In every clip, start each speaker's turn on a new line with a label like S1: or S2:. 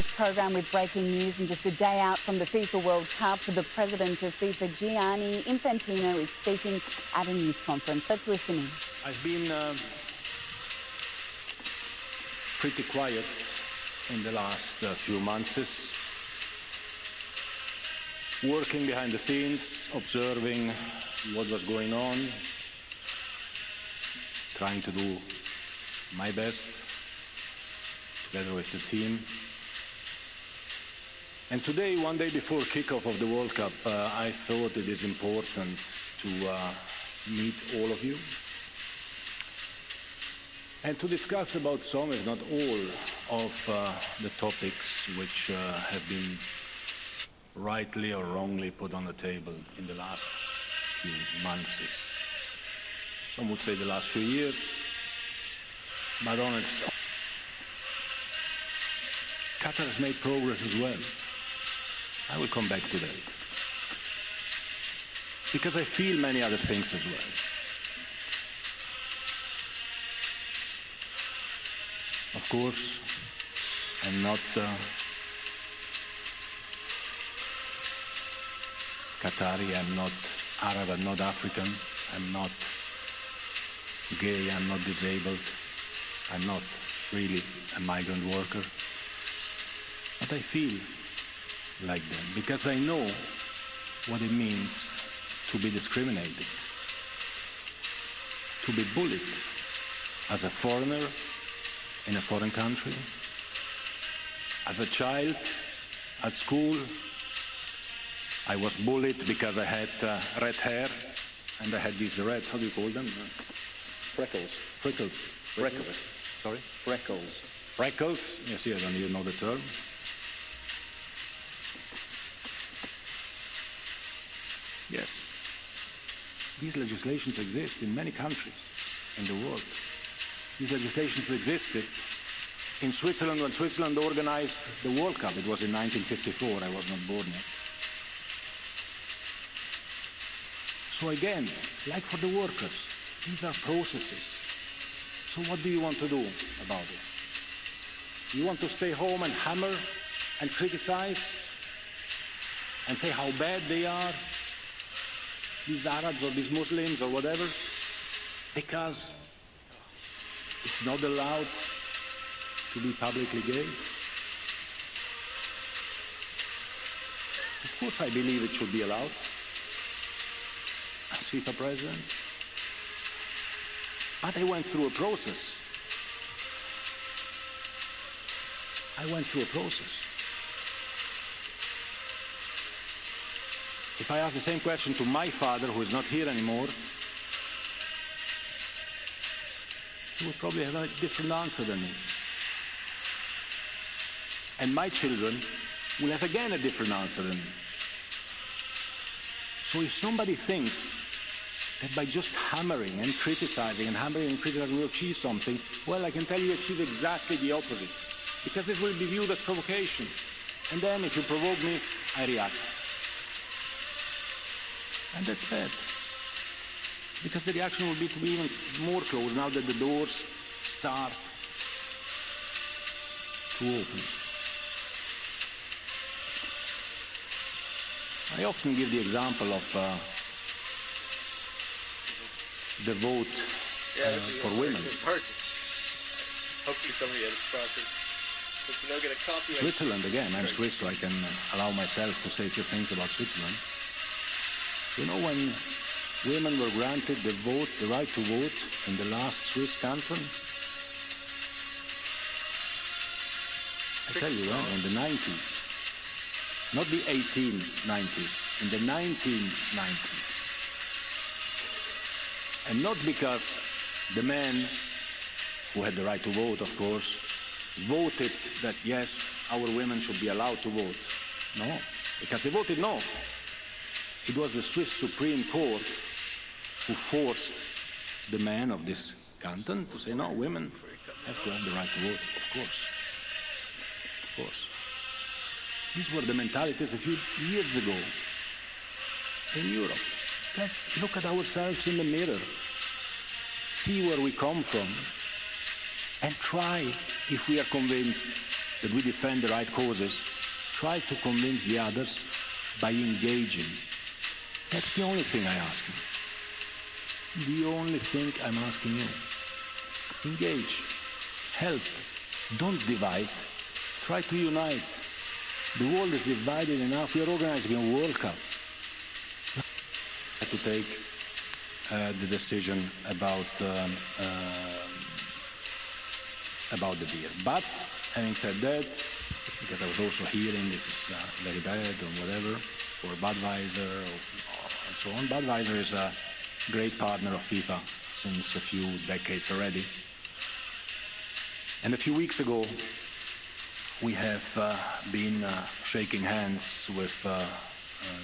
S1: This program with breaking news, and just a day out from the FIFA World Cup, the president of FIFA, Gianni, Infantino, is speaking at a news conference. Let's listen in.
S2: I've been pretty quiet in the last few months, working behind the scenes, observing what was going on, trying to do my best together with the team. And today, one day before kickoff of the World Cup, I thought it is important to meet all of you and to discuss about some, if not all, of the topics which have been rightly or wrongly put on the table in the last few months. Some would say the last few years, but on its own, Qatar has made progress as well. I will come back to that, because I feel many other things as well. Of course, I'm not Qatari, I'm not Arab, I'm not African, I'm not gay, I'm not disabled, I'm not really a migrant worker. But I feel like them, because I know what it means to be discriminated, to be bullied as a foreigner in a foreign country, as a child at school. I was bullied because I had red hair, and I had these red, how do you call them? Freckles. Sorry? Freckles. Yes, I don't even know the term. Yes. These legislations exist in many countries in the world. These legislations existed in Switzerland when Switzerland organized the World Cup. It was in 1954. I was not born yet. So again, like for the workers, these are processes. So what do you want to do about it? You want to stay home and hammer and criticize and say how bad they are, these Arabs or these Muslims or whatever, because it's not allowed to be publicly gay? Of course I believe it should be allowed as FIFA president. But I went through a process. If I ask the same question to my father, who is not here anymore, he would probably have a different answer than me. And my children will have again a different answer than me. So if somebody thinks that by just hammering and criticizing we achieve something, well, I can tell you achieve exactly the opposite. Because this will be viewed as provocation. And then if you provoke me, I react. And that's bad, because the reaction will be to be even more close now that the doors start to open. I often give the example of the vote for women.
S3: Hopefully somebody has a proper. Get a copy.
S2: Switzerland, again, I'm Swiss, so I can allow myself to say a few things about Switzerland. You know, when women were granted the right to vote in the last Swiss canton, I tell you, in the 90s, not the 1890s, in the 1990s. And not because the men who had the right to vote, of course, voted that, yes, our women should be allowed to vote. No, because they voted no. It was the Swiss Supreme Court who forced the men of this canton to say, no, women have to have the right to vote, of course. Of course. These were the mentalities a few years ago in Europe. Let's look at ourselves in the mirror, see where we come from, and try, if we are convinced, that we defend the right causes, try to convince the others by engaging. That's the only thing I ask you. The only thing I'm asking you. Engage. Help. Don't divide. Try to unite. The world is divided enough. We are organizing a World Cup. To take the decision about the beer. But having said that, because I was also hearing this is very bad or whatever for Budweiser and so on. Budweiser is a great partner of FIFA since a few decades already. And a few weeks ago, we have been shaking hands with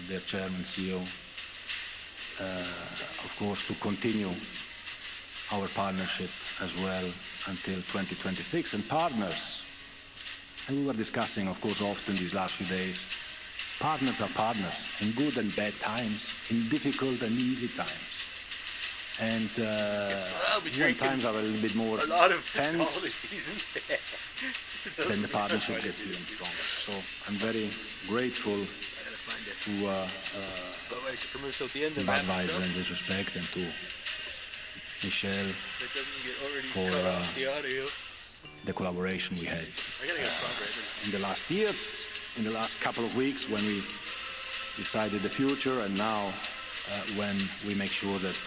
S2: their chairman, CEO, of course, to continue our partnership as well until 2026. And partners, and we were discussing, of course, often these last few days, partners are partners in good and bad times, in difficult and easy times. And when times are a little bit more tense, then the partnership gets even stronger. So I'm very grateful to Budweiser in this respect and to Michel for the collaboration we had in the last years, in the last couple of weeks when we decided the future, and now when we make sure that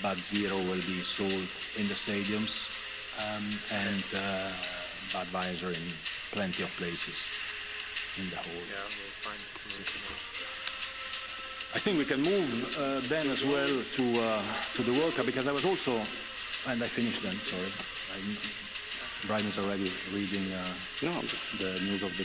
S2: Bud Zero will be sold in the stadiums and Budweiser in plenty of places in the whole city. I think we can move then as well to the World Cup, because I was also, and I finished then, sorry. Brian is already reading the news of the